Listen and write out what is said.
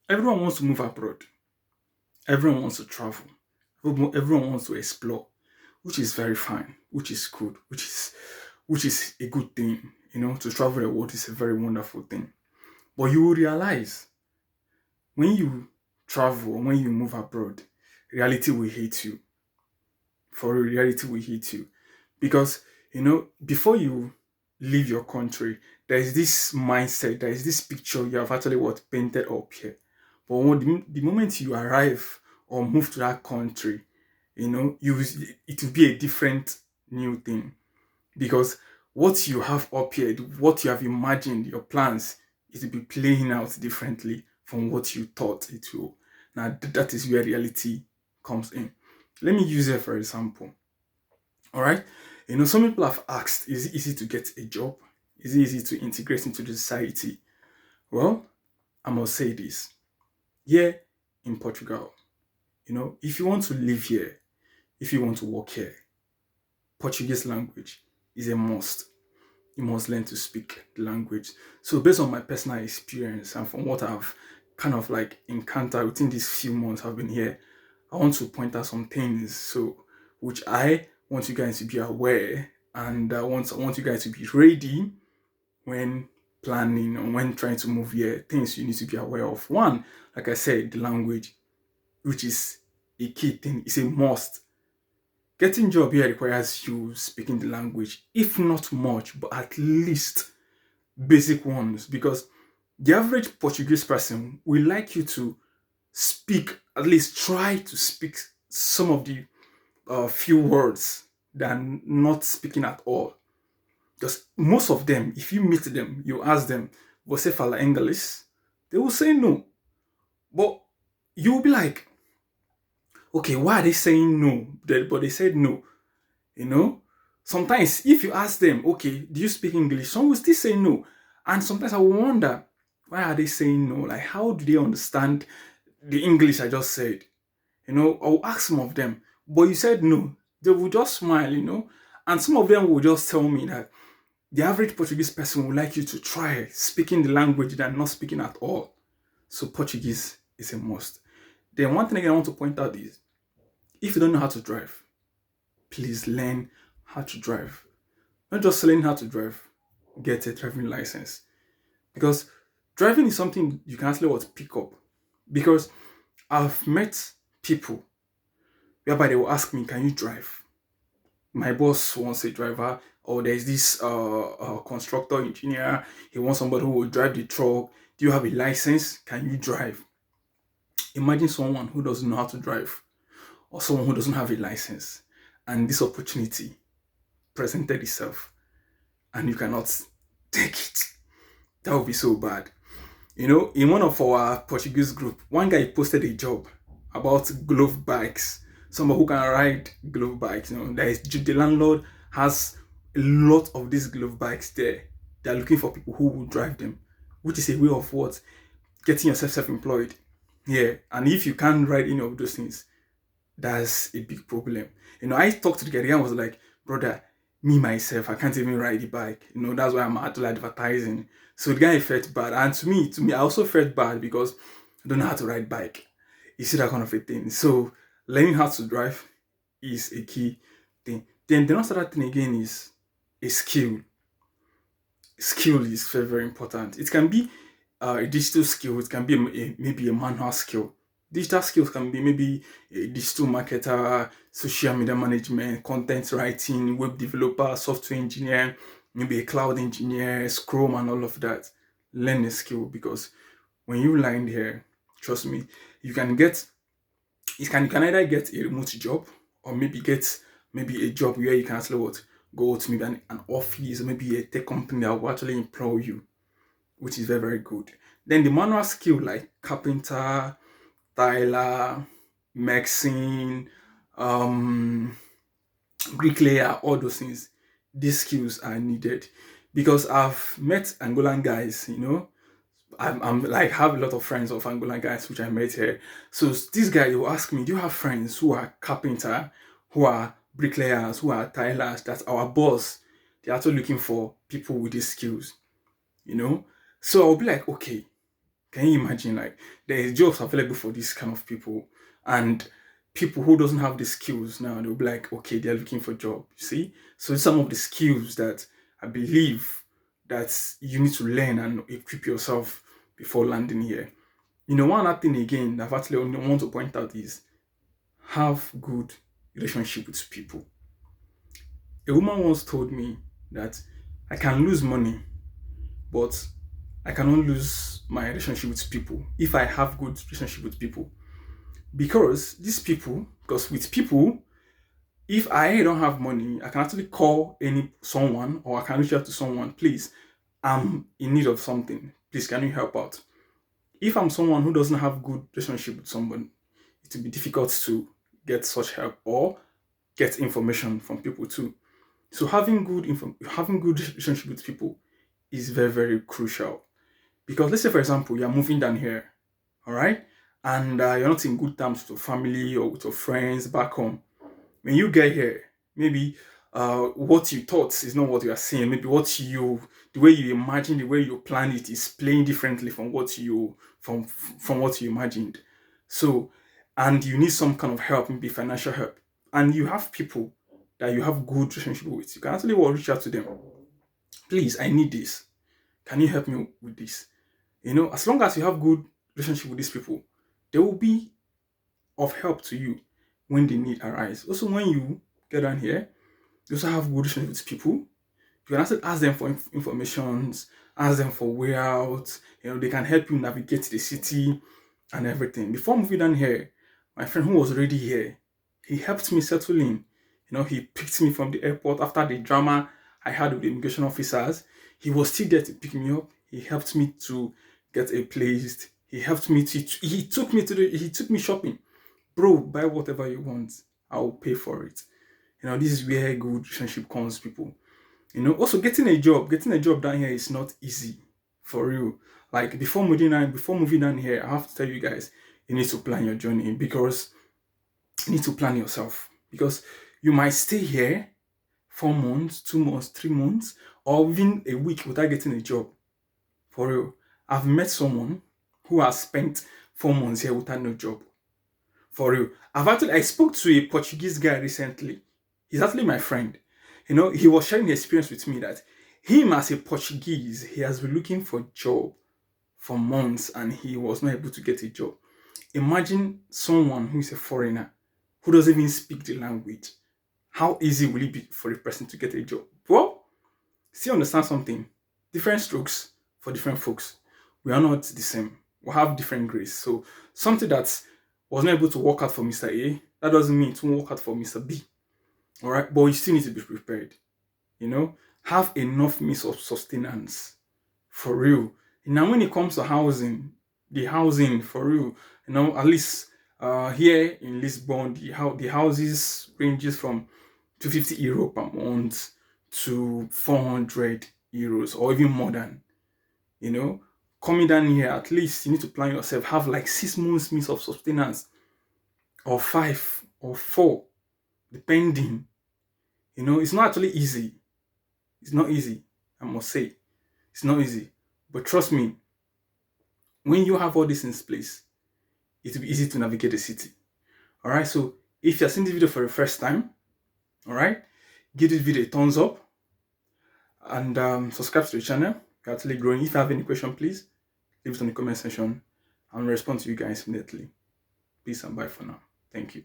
Everyone wants to move abroad. Everyone wants to travel. Everyone wants to explore, which is very fine, which is good, which is a good thing. To travel the world is a very wonderful thing. But you will realize when you travel, when you move abroad, reality will hit you. For real, reality will hit you. Because, before you leave your country, there is this mindset, there is this picture you have actually what painted up here. But the moment you arrive or move to that country, it will be a different new thing. Because what you have up here, what you have imagined, your plans, it will be playing out differently from what you thought it will. Now, that is where reality comes in. Let me use it for example. All right. Some people have asked, is it easy to get a job? Is it easy to integrate into the society? Well, I must say this. Here in Portugal, if you want to live here, if you want to work here, Portuguese language is a must. You must learn to speak the language. So based on my personal experience and from what I've kind of like encountered within these few months I've been here, I want to point out some things which I want you guys to be aware, and I want you guys to be ready when planning or when trying to move here. Things you need to be aware of. One, like I said, the language, which is a key thing, is a must. Getting job here requires you speaking the language, if not much, but at least basic ones, because the average Portuguese person will like you to speak, at least try to speak some of the few words than not speaking at all. Because most of them, if you meet them, you ask them, você fala English? They will say no. But you will be like, okay, why are they saying no? But they said no. You know, sometimes if you ask them, okay, do you speak English? Some will still say no. And sometimes I wonder, why are they saying no? Like, how do they understand the English I just said? I'll ask some of them, but you said no. They will just smile. And some of them will just tell me that the average Portuguese person would like you to try speaking the language than not speaking at all. So Portuguese is a must. Then one thing again I want to point out is, if you don't know how to drive, please learn how to drive. Not just learn how to drive, get a driving license. Because driving is something you can actually pick up. Because I've met people whereby they will ask me, can you drive? My boss wants a driver, or there's this constructor engineer, he wants somebody who will drive the truck. Do you have a license? Can you drive? Imagine someone who doesn't know how to drive, or someone who doesn't have a license, and this opportunity presented itself and you cannot take it. That would be so bad. In one of our Portuguese group, one guy posted a job about glove bikes. Someone who can ride glove bikes. The landlord has a lot of these glove bikes there. They're looking for people who will drive them, which is a way of what? Getting yourself self-employed. Yeah. And if you can't ride any of those things, that's a big problem. I talked to the guy. The guy was like, brother, me myself, I can't even ride the bike. That's why I'm actually advertising. So the guy felt bad. And to me, I also felt bad because I don't know how to ride bike. You see that kind of a thing. So learning how to drive is a key thing. Then the next other thing again is a skill. Skill is very, very important. It can be a digital skill. It can be maybe a manual skill. Digital skills can be maybe a digital marketer, social media management, content writing, web developer, software engineer, maybe a cloud engineer, Scrum, and all of that. Learn a skill, because when you land here, trust me, you can either get a remote job, or maybe get maybe a job where you can actually go to maybe an office, or maybe a tech company that will actually employ you, which is very, very good. Then the manual skill like carpenter, tiler, mixing, bricklayer, all those things. These skills are needed, because I've met Angolan guys. I'm like have a lot of friends of Angolan guys which I met here. So this guy will ask me, do you have friends who are carpenter, who are bricklayers, who are tilers? That's our boss. They're actually looking for people with these skills. So I'll be like, okay, Can you imagine? Like, there is jobs available for this kind of people, and people who doesn't have the skills now, they'll be like, okay, they're looking for job. You see? So some of the skills that I believe that you need to learn and equip yourself before landing here. One other thing again that I've actually only want to point out is have good relationship with people. A woman once told me that I can lose money, but I cannot lose my relationship with people if I have good relationship with people. Because with people, if I don't have money, I can actually call someone, or I can reach out to someone, please, I'm in need of something. Please, can you help out? If I'm someone who doesn't have good relationship with someone, it will be difficult to get such help or get information from people too. So having good relationship with people is very, very crucial. Because let's say, for example, you're moving down here, all right, and you're not in good terms with your family or with your friends back home. When you get here, maybe what you thought is not what you are seeing. Maybe the way you imagine, the way you plan it is playing differently from from what you imagined. So, and you need some kind of help, maybe financial help, and you have people that you have good relationship with. You can actually reach out to them. Please, I need this. Can you help me with this? As long as you have good relationship with these people, they will be of help to you when the need arise. Also, when you get down here, you also have good relationship with people. You can also ask them for information, ask them for way out. They can help you navigate the city and everything. Before moving down here, my friend who was already here, he helped me settle in. He picked me from the airport after the drama I had with the immigration officers. He was still there to pick me up. He helped me to get a place. He helped me he took me shopping. Bro, buy whatever you want. I'll pay for it. This is where good relationship comes, people. Also getting a job down here is not easy, for real. Like before moving down here, I have to tell you guys, you need to plan your journey, because you need to plan yourself, because you might stay here 4 months, 2 months, 3 months, or even a week without getting a job. For real. I've met someone who has spent 4 months here without no job. For real. I spoke to a Portuguese guy recently. He's actually my friend. He was sharing the experience with me that him as a Portuguese, he has been looking for a job for months and he was not able to get a job. Imagine someone who is a foreigner, who doesn't even speak the language. How easy will it be for a person to get a job? Well, still understand something. Different strokes for different folks. We are not the same. We have different grades. So something that was not able to work out for Mr. A, that doesn't mean it won't work out for Mr. B. All right, but you still need to be prepared. Have enough means of sustenance, for real. Now, when it comes to housing, the housing, for real, at least here in Lisbon, the houses ranges from €250 per month to €400, or even more than. Coming down here, at least you need to plan yourself. Have like 6 months means of sustenance, or 5 or 4, depending. It's not actually easy. It's not easy, I must say. It's not easy. But trust me, when you have all this in place, it will be easy to navigate the city. All right, so if you're seeing this video for the first time, all right, give this video a thumbs up and subscribe to the channel. We're actually growing. If you have any question, please leave it in the comment section. I'll respond to you guys immediately. Peace and bye for now. Thank you.